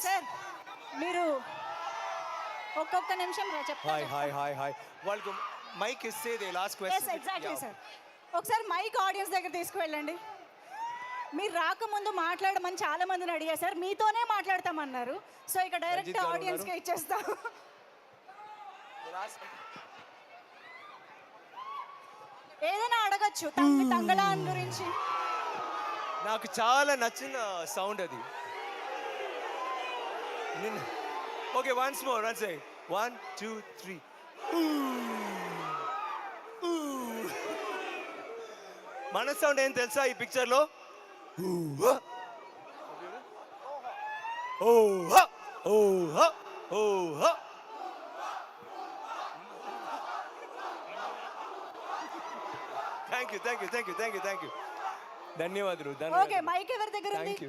Sir మీరు ఒక్కొక్క నిమిషం హాయ్ హాయ్ హాయ్ హాయ్ వాళ్ళకు మైక్ ఇస్తే they last question exactly sir. ఒకసారి మైక్ ఆడియన్స్ దగ్గర తీసుకువెళ్ళండి. మీరు రాకముందు మాట్లాడమని చాలా మందిని అడిగారు సార్, మీతోనే మాట్లాడతామన్నారు. సో ఇక డైరెక్ట్ ఆడియన్స్కే ఇచ్చేస్తాం. ఏదైనా అడగచ్చు తంగళాన్ గురించి. నాకు చాలా నచ్చిన సౌండ్ అది. ఓకే వన్స్ మోర్ వన్స్ సే 1 2 3 మన సౌండ్ ఏం తెలుసా ఈ పిక్చర్ లో? Thank you thank you thank you thank you thank you ధన్యవాదాలు. ఓకే మైక్ ఎవరి దగ్గర ఉంది?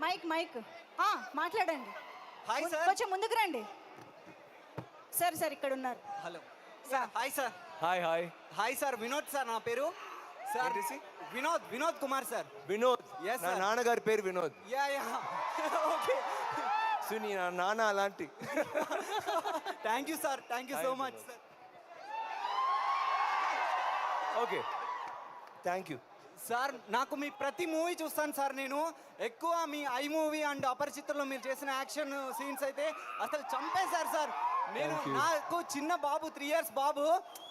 మైక్ మైక్ మాట్లాడండి. హాయ్ సార్, కొంచెం ముందుకు రండి. సార్ సార్ ఇక్కడ ఉన్నారు. Hello sir. Hi sir. Hi hi hi sir, Vinod sir నా పేరు. Sir Vinod Kumar sir. Vinod. Yes, నా sir. నాన్నగారి పేరు Vinod. Yeah yeah okay. Suni నా నాన్న అలాంటి. Thank you sir, thank you so much sir. Okay thank you sir నాకు మీ ప్రతి మూవీ చూస్తాను సార్. నేను ఎక్కువ మీ ఐ మూవీ అండ్ అపరిచితుల్లో మీరు చేసిన యాక్షన్ సీన్స్ అయితే అసలు చంపేశారు సార్. నేను Thank you. నాకు చిన్న బాబు 3 years బాబు.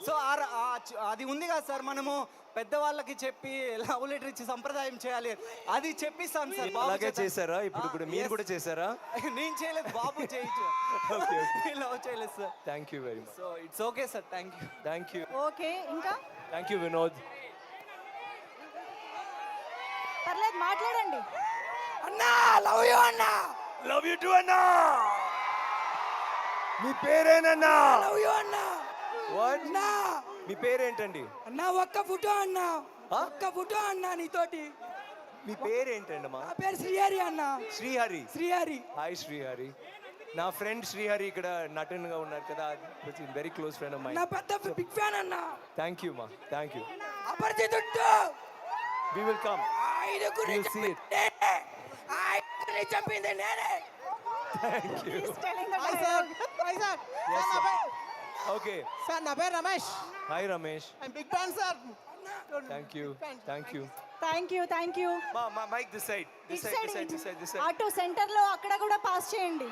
సో అది ఉంది కదా సార్, మనము పెద్దవాళ్ళకి చెప్పి లవ్ లెటర్ ఇచ్చి సంప్రదాయం చేయాలి, అది చెప్పిస్తాను సార్. బాబు అలాగే చేత. చేశారా? ఇప్పుడు కూడా మీరు కూడా చేశారా? నేను చేయలేదు, బాబు చేయొచ్చు. ఓకే లవ్ చేయలేదు sir. Thank you very much. So it's okay sir, thank you. Thank you okay ఇంకా థ్యాంక్ యూ వినోద్. పర్లేదు మాట్లాడండి. అన్నా లవ్ యూ అన్నా. లవ్ యూ టు అన్నా. మీ పేరేనన్నా? లవ్ యూ అన్నా. వాట్? మీ పేరేంటండి? అన్నా ఒక్క ఫోటో అన్నా, ఒక్క ఫోటో అన్నా నీతోటి. మీ పేరేంటండి అమ్మా? నా పేరు శ్రీహరి అన్నా. శ్రీహరి. శ్రీహరి. హాయ్ శ్రీహరి. నా ఫ్రెండ్ శ్రీహరి ఇక్కడ నటనగా ఉన్నారు కదా, very close friend of mind. నా పెద్ద బిగ్ ఫ్యాన్ అన్నా. థ్యాంక్ యూ మా, thank you. Aparichitudu. We will come. ఐదుగురిని We'll see it. చంపింది నేనే. Thank you. He's telling the hi sir. Hi sir. Yes, sir, నా పేరు- ఓకే సార్ నా పేరు Ramesh. Hi Ramesh. I'm big fan sir. Thank you thank you. Thank you. మా mic this side this side this side this side this side. అటు centre లో అక్కడ కూడా pass చేయండి.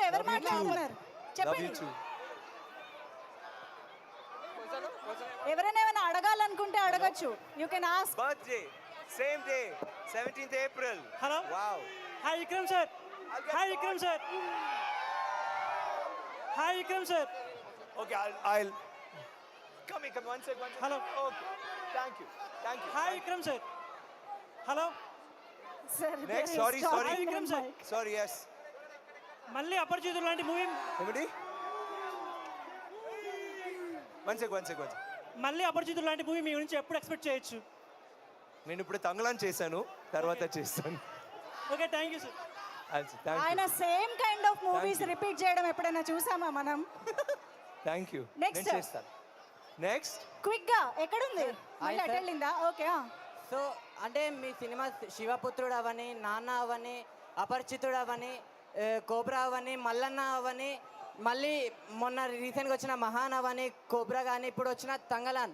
ఎవరు మాట్లాడుతున్నారు లవ్ యూ చెప్పండి. టూ. ఎవరైనా ఏమైనా అడగాలనుకుంటే అడగచ్చు. You can ask. Birthday same day 17th April. Hello. Wow. Hi Vikram sir. Hi Vikram sir. Hi Vikram sir. Okay, I'll come one second. Hello. Okay. Thank you. Hi Vikram sir. Hello. Sir Next, sorry. Hi Vikram sir. Sorry, yes. మళ్ళీ అపరిచితుడు లాంటి movie ఏమిటి? One second. మళ్ళీ అపరిచితుడు లాంటి movie మీ గురించి ఎప్పుడు expect చేయొచ్చు? నేను ఇప్పుడు తంగళాన్ చేశాను, తర్వాత చేస్తాను. Okay thank you sir. ఆయన same kind of movies repeat చేయడం ఎప్పుడైనా చూసామా మనం? Thank you. Next. నేను చేస్తాను. నెక్స్ట్ క్విక్ గా ఎక్కడుంది? మళ్ళీ అటు వెళ్ళిందా? ఓకే. సో అంటే మీ సినిమా శివపుత్రుడు అవని, నాన్న అవని, అపరిచితుడు అవని, కోబ్రా అవని, మల్లన్న అవని, మళ్ళీ మొన్న రీసెంట్గా వచ్చిన మహాన్ అవని, కోబ్రా కానీ ఇప్పుడు వచ్చిన తంగలాన్,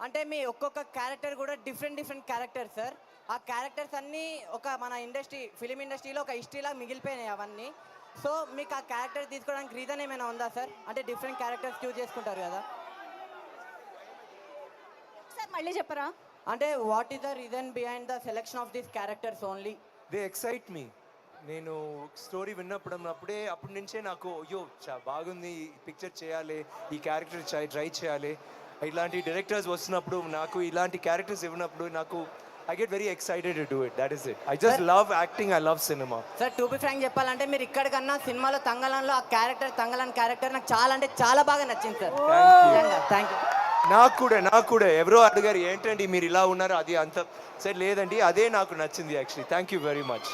అంటే మీ ఒక్కొక్క క్యారెక్టర్ కూడా డిఫరెంట్ క్యారెక్టర్ సార్. ఆ క్యారెక్టర్స్ అన్నీ ఒక మన ఫిలిం ఇండస్ట్రీలో ఒక హిస్టరీలా మిగిలిపోయినాయి అవన్నీ. సో మీకు ఆ క్యారెక్టర్ తీసుకోవడానికి రీజన్ ఏమైనా ఉందా సార్? అంటే డిఫరెంట్ క్యారెక్టర్స్ చూస్ చేసుకుంటారు కదా, సార్ మళ్ళీ చెప్పరా? అంటే what is the reason behind the selection of these characters only? They excite me. నేను స్టోరీ విన్నప్పుడే అప్పటి నుంచే నాకు అయ్యో బాగుంది, ఈ పిక్చర్ చేయాలి, ఈ క్యారెక్టర్ ట్రై చేయాలి. ఇలాంటి డైరెక్టర్స్ వస్తున్నప్పుడు, నాకు ఇలాంటి క్యారెక్టర్స్ ఇవ్వనప్పుడు నాకు I get very excited to do it. That is it. I just love acting. I love cinema. Sir to be frank చెప్పాలంటే మీరు ఇక్కడికన్నా సినిమాలో తంగలాన్లో ఆ తంగలాన్ క్యారెక్టర్ నాకు చాలా అంటే చాలా బాగా నచ్చింది సార్. Thank you. నాకు కూడా ఎవరో అడిగారు ఏంటండి మీరు ఇలా ఉన్నారు, అది అంత సరే లేదండి, అదే నాకు నచ్చింది actually. Thank you very much.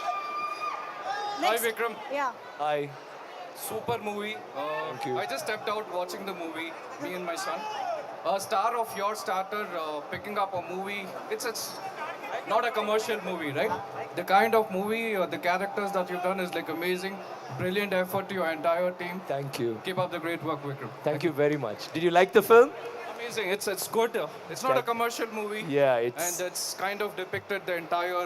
Hi Vikram. Yeah. Hi. Super movie. you. I just stepped out watching the movie, me and my son. A star of your starter picking up a movie. It's not a commercial movie, right? The kind of movie, the characters that you've done is like amazing. Brilliant effort to your entire team. Thank you. Keep up the great work, Vikram. Thank you very much. Did you like the film? Amazing. It's good. It's not a commercial movie. Yeah, it's- And it's kind of depicted the entire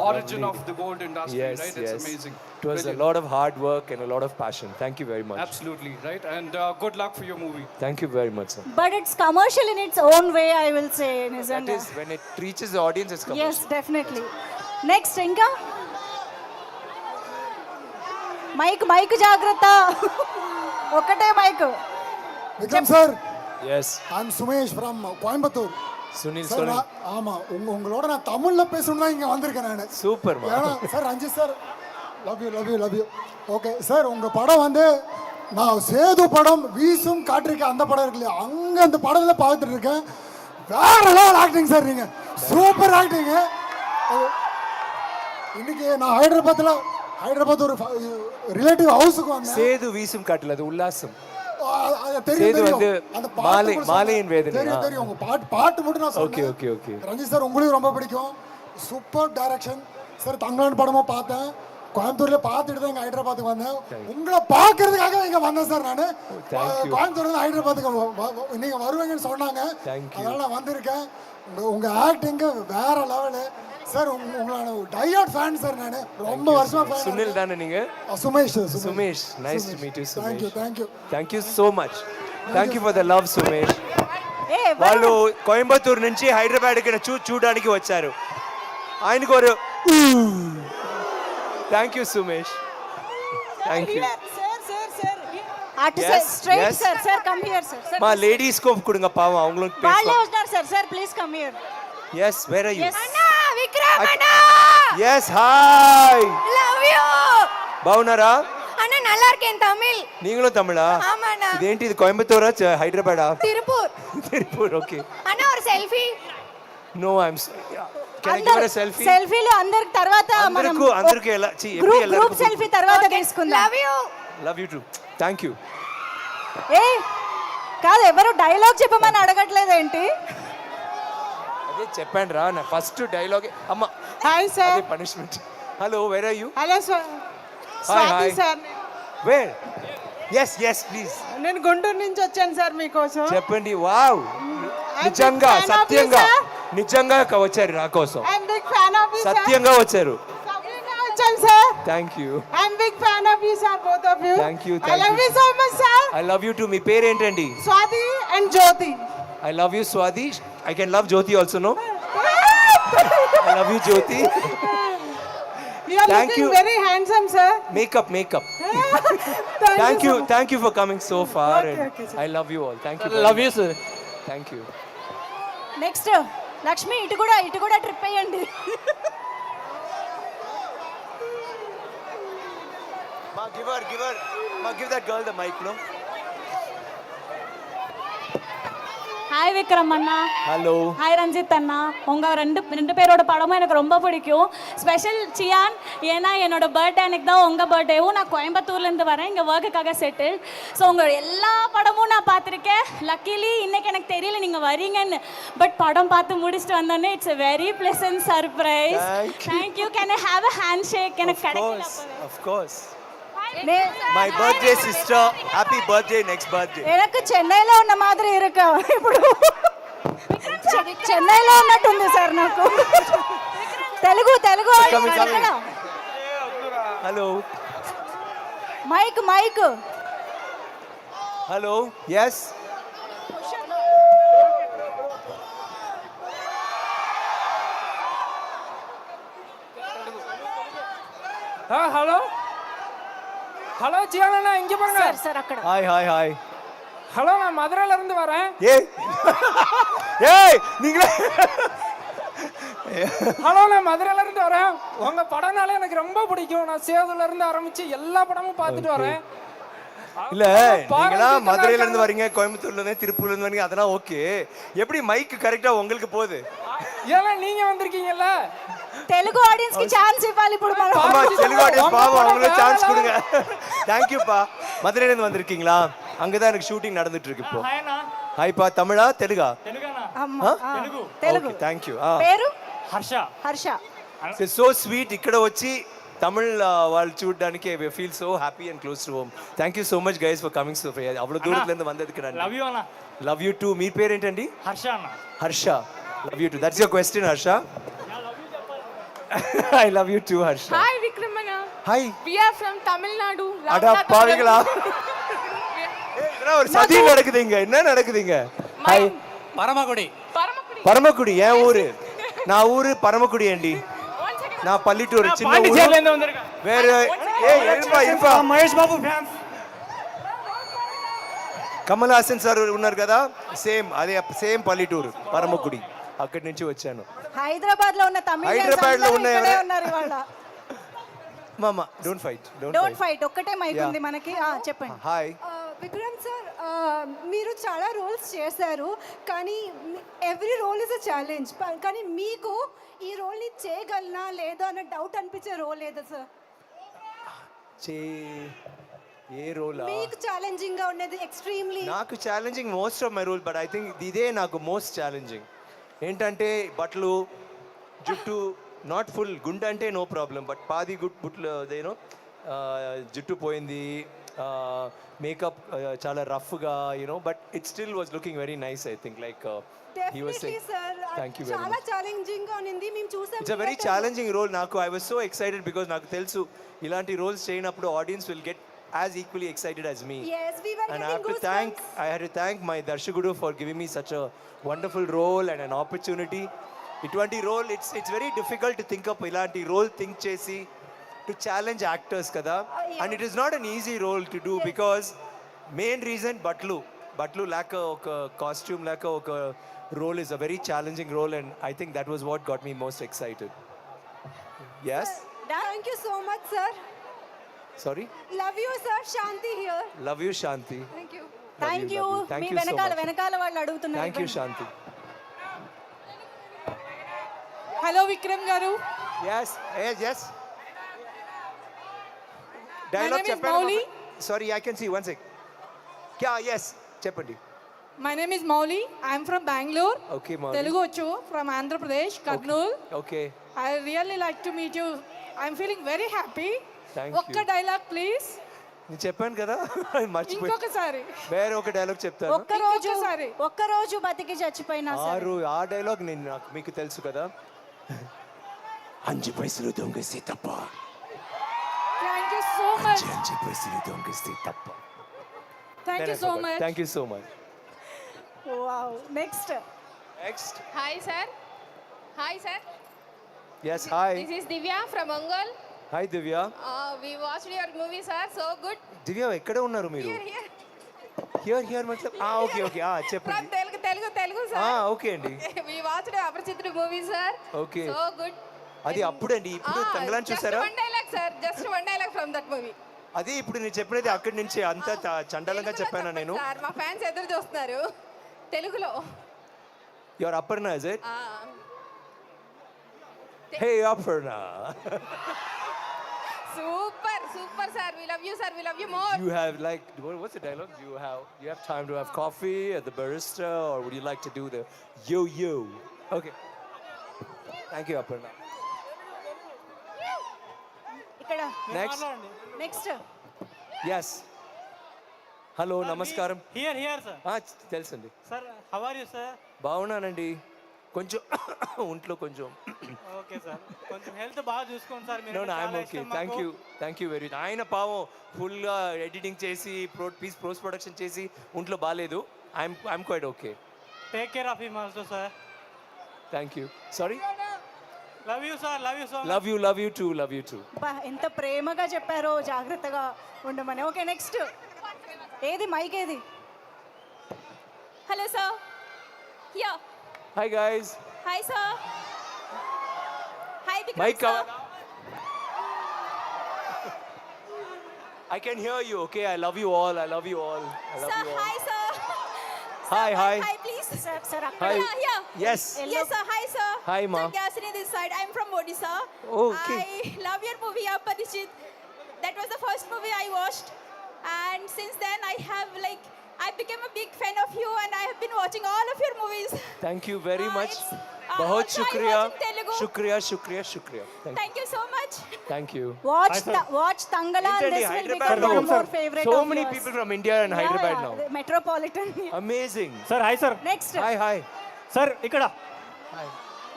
origin of the gold industry, Yes, right? It's yes. amazing. It was Brilliant. a lot of hard work and a lot of passion. Thank you very much. Absolutely, right? And good luck for your movie. Thank you very much, sir. But it's commercial in its own way I will say That నిజంగా is when it reaches the audience, it's commercial. Yes definitely next ఇంకా mic mic జాగ్రత్త ఒకటే mic Vikram sir Yes. I'm Sumesh from Coimbatore Sunil, sir Sunil. ஆமா உங்களோட நான் தமிழ்ல பேசணும் தான் இங்க வந்திருக்கேன் நான் Super, man. ஏன்னா sir Ranjith sir love you okay sir உங்க படம் வந்து நான் சேது படம் வீசும் காற்றிருக்க அந்த படம் இருக்கு இல்லையா அங்க அந்த படத்துல பார்த்துட்டு இருக்கேன் வேற லெவல் ஆக்டிங் சார் நீங்க சூப்பர் ஆக்டிங் இன்னைக்கு நான் ஹைதராபாத் ஒரு ரிலேட்டிவ் ஹவுஸுக்கு வந்தேன் சேது வீசும் காட்டில் அது உல்லாசம். தெரியும் சேது வந்து தெரியும் அந்த மாலை- பாட்டு மாலையின் வேதனை. தெரியும் தெரியும் உங்க பாட்டு மட்டும் நான் Okay, சொல்றேன் okay, okay. ரஞ்சித் சார் உங்களுக்கு ரொம்ப பிடிக்கும் சூப்பர் டைரக்ஷன் சார் தங்கலான் படமும் பார்த்தேன் கோயம்புத்தூர்ல பார்த்துட்டு தான் இங்க ஹைதராபாத்துக்கு வந்தேன் உங்களை பார்க்கறதுக்காக இங்க வந்தேன் சார் நான் Thank you. கோயம்புத்தூர்ல ஹைதராபாத்துக்கு நீங்க வருவீங்கன்னு சொன்னாங்க Thank you. அதனால நான் வந்திருக்கேன் உங்க ஆக்டிங் வேற லெவலு சார் உங்களோட டையர்ட் ஃபேன் சார் நான் ரொம்ப வருஷமா ஃபேன் சுனில் தானே நீங்க? Sumesh Sumesh, nice to meet you, thank you Sumesh. Thank you Thank you so much. Thank you for the love, Sumesh. ఏ వాళ్ళు కోయంబత్తూరు నుంచి హైదరాబాద్కి చూడడానికి వచ్చారు. ఆయనకు ఒక thank you Sumesh. Thank you. అటు Yes, straight yes. Sir sir come here sir sir మా லேடிஸ்க்கு கொடுங்க பாவம் அவங்களுக்கு వాళ్ళే பேசலாம். వస్తున్నారు sir sir please come here Yes, where are you? అన్నా విక్రమ్ అన్నా Yes, hi. లవ్ యు బాగున్నారా? అన్నా நல்லா இருக்கேன் தமிழ் நீங்களும் தமிழா? ஆமாண்ணா. ఇదేంటి ఇది కోయంబత్తూరా హైదరాబాదా? తిరుపూర్ తిరుపూర్, ఓకే. అన్నా ఒక selfie no I am can I give a selfie? సెల్ఫీలు అందరికి తర్వాత మనం అందరికి ఎలా ఎప్పుడు గ్రూప్ ಎಲ್ಲರಿಗೂ సెల్ఫీ తర్వాత తీసుకుందాం love you love you too. Thank you. ఏ కాదు ఎవరు డైలాగ్ చెప్పమని అడగట్లేదేంటి అదే చెప్పండి రా నా ఫస్ట్ డైలాగ్. అమ్మ హాయ్ సార్ అదే punishment. Hello where are you? Hello sir Swathi sir where? Yes yes please నేను గుంటూరు నుంచి వచ్చాను సార్ మీకోసం చెప్పండి. వావ్, నిజంగా fan of you, సత్యంగా sir. నిజంగా వచ్చారు నా కోసం. I'm big fan of you sir సత్యంగా వచ్చారు. వచ్చాను sir thank you. I'm big fan of you sir both of you Thank you, I thank love you. You so much sir I love you too. మీ పేరు ఏంటండి? Swathi and Jyothi I love you Swathi. I can love Jyothi also. No, I love you Jyothi. You are Thank you. Looking very handsome sir makeup thank you. Thank you for coming so far. I love you all. Thank you. Love you sir. Thank you. Next Lakshmi ఇటు కూడా trip అయ్యండి Give that girl the mic, no? Hi Vikram அண்ணா. Hello. Hi Ranjith அண்ணா. உங்கள் ரெண்டு பேரோட படமும் எனக்கு ரொம்ப பிடிக்கும். ஸ்பெஷல் சியான், ஏன்னா என்னோட பர்த்டே அன்னைக்கு தான் உங்கள் பர்த்டேவும். நான் கோயம்புத்தூர்லேருந்து வரேன் இங்கே ஒர்க்குக்காக செட்டில். ஸோ உங்கள் எல்லா படமும் நான் பார்த்துருக்கேன். லக்கிலி இன்னைக்கு எனக்கு தெரியல நீங்கள் வரீங்கன்னு. பட் படம் பார்த்து முடிச்சுட்டு வந்தோடனே it's a very pleasant surprise. Thank you. Can I have a handshake? எனக்கு கிடைக்கல. Of course. My birthday sister. Happy birthday next birthday. எனக்கு చెన్నైలో ఉన్న మాదిరి ఇరుక ఇప్పుడు చెన్నైలో ఉన్నట్టుంది సార్ నాకు Telugu Hello. Mic Hello. Yes. Hello hello ஜியானா, இங்கே பாருங்க. సార్ సార్ అక్కడ Hi. ஹலோ, நான் மதுரையில இருந்து வரேன். ஏய் நீங்களே. ஹலோ, நான் மதுரையில இருந்து வரேன். உங்க படம்னாலே எனக்கு ரொம்ப பிடிக்கும். நான் சேதுல இருந்து ஆரம்பிச்சு எல்லா படமும் பார்த்துட்டு வரேன். இல்ல நீங்களாம் மதுரையில இருந்து வரீங்க, கோயம்புத்தூர்ல இருந்து, திருப்பூர்ல இருந்து வரீங்க, அதெல்லாம் ஓகே. எப்படி மைக் கரெக்டா உங்களுக்கு போகுது? ஏன்னா நீங்க வந்திருக்கீங்கல்ல. తెలుగు ఆడియన్స్ కి ఛాన్స్ ఇవ్వాలి ఇప్పుడు మనం. ஆமா, తెలుగు ஆடியன்ஸ் பாவம், அவங்களுக்கு சான்ஸ் கொடுங்க. தேங்க் யூ பா. மதுரையில இருந்து வந்திருக்கீங்களா? அங்கதான் எனக்கு ஷூட்டிங் நடந்துட்டு இருக்கு இப்போ. హాయ్నా ஹாய் பா. தமிழா தெலுங்கா? తెలుగానా? అమ్మ, తెలుగు. Thank you. పేరు హర్ష. హర్ష. So sweet. ఇక్కడ వచ్చి తమిళ్ వాళ్ళు చూడడానికి feel so happy and close to home. Thank you so much guys for coming so అவ்வளோ దూరத்துல ఇருந்து வந்ததுக்கு நன்றி. లవ్ యూ అన్న. Love you too. మీ పేరేంటండి? హర్ష అన్న. Harsha. Love you too. That's your question Harsha. I love you too Harsha. Hi Vikramana. Hi. We are from Tamil Nadu. அடா பாவிங்களா. இதெல்லாம் ஒரு சதி நடக்குதுங்க. என்ன நடக்குதுங்க? హాయ్. పరమగుడి. పరమకుడి. ఏ ఊరు? నా ఊరు పరమకుడి అండి. నా పల్లెటూరు చిన్న ఊరు. పాండిచేరిలో ఉందరుగా. వేరే ఇరుపా మహేష్ బాబు ఫ్యాన్స్. కమల్ హాసన్ సార్ ఉన్నారు కదా, సేమ్ అదే సేమ్ పల్లెటూరు పరమకుడి. అక్కడి నుంచి వచ్చాను. హైదరాబాద్ లో ఉన్న తమిళ హైదరాబాద్ లో ఉన్న ఎవరు? ఉన్నారు ఇవాళ. మామ డోంట్ ఫైట్. Don't fight. ఒక్కటే మైక్ ఉంది మనకి. చెప్పండి. హాయ్. విక్రమ్ సార్, మీరు చాలా రోల్స్ చేశారు, కానీ every role is a challenge. కానీ మీకు ఈ రోల్ని చేయగలనా లేదా అన్న డౌట్ అనిపించే రోల్ ఏదా సార్? ఏ రోలా? మీకు ఛాలెంజింగ్ గా ఉన్నది ఎక్స్ట్రీమ్లీ. నాకు challenging most of my role, but I think ఇదే నాకు మోస్ట్ ఛాలెంజింగ్. ఏంటంటే బట్టలు, జుట్టు, నాట్ ఫుల్ గుండె అంటే నో ప్రాబ్లం, బట్ పాది బుట్లు అదేనో జుట్టు పోయింది, మేకప్ చాలా రఫ్గా you know, but it still was looking very nice. I think like definitely sir, చాలా ఛాలెంజింగ్ గా ఉంది. మేము చూసాం. It's a very challenging role. నాకు I was so excited because నాకు తెలుసు ఇలాంటి రోల్స్ చేయనప్పుడు audience will get as equally excited as me. Yes, we were and getting I had to thank my Darshagudu for giving me such a wonderful role and an opportunity. Itvanti role, it's very difficult to think up ilanti role think chesi to challenge actors kada, and it is not an easy role to do because main reason batlu lack oka costume lack oka role is a very challenging role, and I think that was what got me most excited. Yes. Thank you so much sir. Sorry. Love you sir. Shanti here. Love you Shanti. Thank you. Thank you. Thank me you so వెనకాల much. వాళ్ళు అడుగుతున్నారు. Thank you Shanti. Hello Vikram గారు. Yes. Yes. My Dialogue name is చెప్పండి. Mauli. Sorry, I can see. One sec. Kya? Yes. చెప్పండి. My name is Mauli. I am from Bangalore. Okay, Mauli. Telugu వచ్చు from Andhra Pradesh, Kurnool. Okay. I really like to meet you. I am feeling very happy. Thank ఒక్క you. Dialogue please. నేను చెప్పాను కదా మర్చిపోయి. ఇంకొకసారి. వేరే ఒక dialogue చెప్తాను. ఒక్కరోజు బతికి చచ్చిపోయినా సరే. ఆ డైలాగ్ నేను నాకు మీకు తెలుసు కదా. 5 పైసలు దొంగస్తే తప్ప. Thank you so much. 5 పైసలు దొంగస్తే తప్ప. Thank you so much. Thank you so much. Wow. Next. Hi sir. Hi sir. Yes, hi. This is Divya from Ongole. Hi Divya. We watched your movie sir. So good. దివ్య ఎక్కడ ఉన్నారు మీరు? Here మతలబ్ okay చెప్పండి. Telugu sir. Okay అండి. We watched Aparichitudu movie sir. Okay. So good. అది అప్పుడండి. ఇప్పుడు తంగలాన్ చూసారా? Just one dialogue sir. Just one dialogue from that movie. అది ఇప్పుడు నేను చెప్పినది అక్కడి నుంచి అంత చండాలంగా చెప్పాను నేను. సార్ మా ఫ్యాన్స్ ఎదురు చూస్తున్నారు తెలుగులో. Your Aparna is it? Hey Aparna. Super sir. We love you sir. We love you more. You have like what's the dialogue? You have time to have coffee at the barista, or would you like to do the yo? Okay. Thank you Aparna. ఇక్కడ Next. నెక్స్ట్. Yes. Hello, namaskaram. Here sir. తెలుసండి. Sir how are you sir? బాగున్నానండి. కొంచెం ఒంట్లో కొంచెం. Okay sir. కొంచెం health బాగా చూసుకోండి సార్ మీరు. No, I'm okay. Thank you very much. ఆయన పావం ఫుల్గా ఎడిటింగ్ చేసి పోస్ట్ ప్రొడక్షన్ చేసి ఒంట్లో బాగాలేదు. I'm quite okay. Take care of him also sir. Thank you. Sorry? Love you sir. Love you so much. Love you too. బా ఎంత ప్రేమగా చెప్పారో, జాగ్రత్తగా ఉండమని. Okay next. ఏది మైక్ ఏది? Hello sir. Yeah. Hi guys. Hi sir. Hi Vikram Mic sir. I can hear you, okay? I love you all. I love you all. I love you all. hi sir. Hi, hi. Hi please. Sir, Hi. yeah. Yes. Yes sir, hi sir. Hi, ma. Yasini this side. I'm from Odisha. Okay. I love your movie Aparijit. That was the first movie I watched, and since then I became a big fan of you, and I have been watching all of your movies. Thank you very much. it's- बहुत also I शुक्रिया. watch in Telugu. शुक्रिया, शुक्रिया, शुक्रिया. Thank you so much. Thank you. Watch Tangala, and India, this will Hyderabad become now. one more favorite So of many yours. people from India and Hyderabad now. the Metropolitan. Amazing. Sir hi sir Next. Hi, hi. Sir ఇక్కడ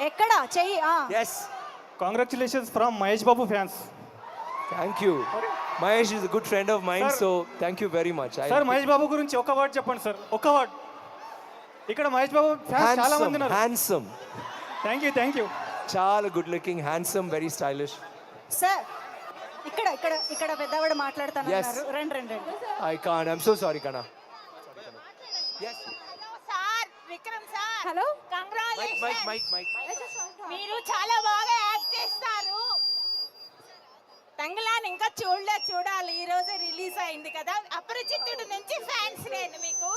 ఎక్కడ చెయ్యి Yes. Congratulations from Mahesh Babu fans Thank you. Mahesh is a good friend of mine, Sir. so thank you very much. Sir Mahesh Babu గురించి ఒక word చెప్పండి sir ఒక word ఇక్కడ Mahesh Babu fans చాలా మంది Handsome, ఉన్నారు handsome. Thank you Chala good looking, handsome, very stylish. Sir ఇక్కడ పెద్దవాడు Yes. మాట్లాడుతున్నారు రండి I can't. I'm so sorry, Kana. Yes. Sir Vikram sir hello Mike. మీరు చాలా బాగా యాక్ట్ చేస్తారు తంగలాన్ ఇంకా చూడాలి ఈ రోజే రిలీజ్ అయింది కదా అపరిచితుడు నుంచి ఫ్యాన్స్ నేను మీకు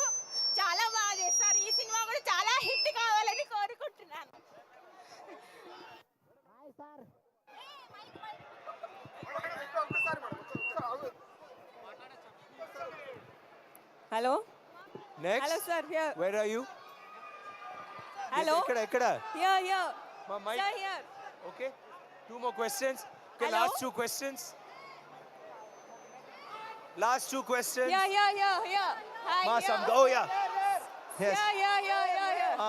చాలా బాగా చేస్తారు ఈ సినిమా కూడా చాలా హిట్ కావాలని కోరుకుంటున్నాను hello Next. Hello sir here Where are you? Hello. Ekkada? Here Mike. Here Okay. 2 more questions. Okay, Hello. last 2 questions. Last 2 questions. Here Ma, some. Oh, yeah. Yes.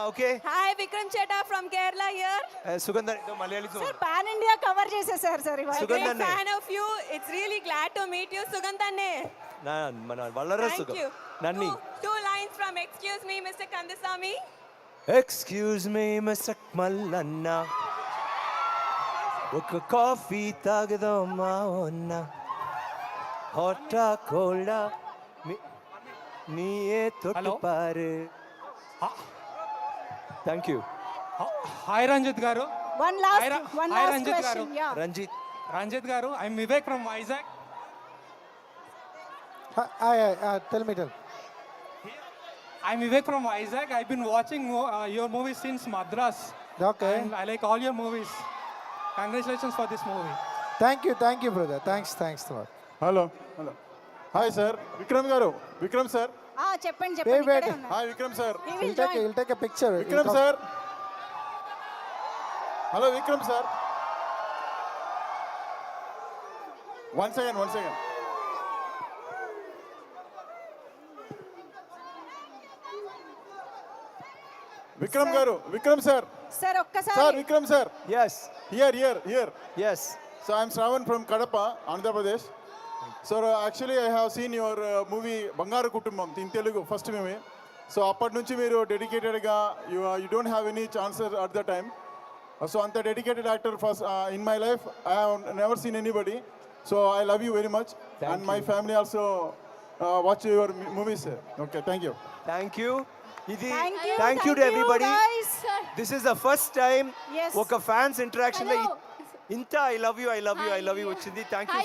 Okay. Hi Vikram చేటా from Kerala here Sugandha, no, Malayali. Sir pan India cover చేసేసారు sir ఇవాళ Sugandha. Fan of you it's really glad to meet you సుగంధనే మన వల్లర thank you నన్ని two lines from excuse me mister Kandaswamy excuse me mister Mallanna ఒక coffee తాగదామా ఉన్న హాటా కోల్డా నీయే తొట్టు పారు థ్యాంక్ యూ హాయ్ రంజిత్ గారు one Hi, last Ranjit question యా రంజిత్ రంజిత్ గారు I'm Vivek from Vizag tell me. I'm Vivek from Vizag. I've been watching your movies since Madras. Okay. And I like all your movies. Congratulations for this movie. Thank you, brother. Thanks a lot. Hello hi sir Vikram sir చెప్పండి Wait. ఇక్కడే ఉన్నారు. Hi Vikram sir He will join. He'll take a picture. Vikram sir hello Vikram sir one second Vikram sir sir ఒక్కసారి sir Vikram sir yes here yes So I'm Shravan from Kadapa, Andhra Pradesh. So actually I have seen your movie Bangaru Kutumbam in Telugu, first movie. So అప్పటి నుంచి మీరు డెడికేటెడ్గా you don't have any chances at the time. So అంత dedicated actor first in my life I have never seen anybody. So I love you very much. And my family also watch your movies. Okay, thank you. thank you ఇది Thank you, thank you to everybody guys. this is the first time Yes. ఒక fans interaction లో ఇంత I love you వచ్చింది thank you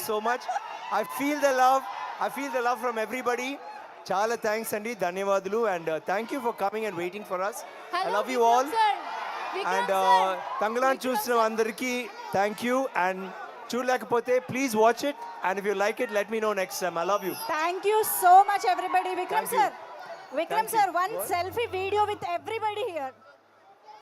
so much I feel the love from everybody చాలా thanks అండి ధన్యవాదాలు and thank you for coming and waiting for us I love you all and Thangalaan చూసిన అందరికీ thank you and చూడలేకపోతే please watch it and if you like it let me know next time I love you thank you so much everybody Vikram Thank you. Sir one selfie video with everybody here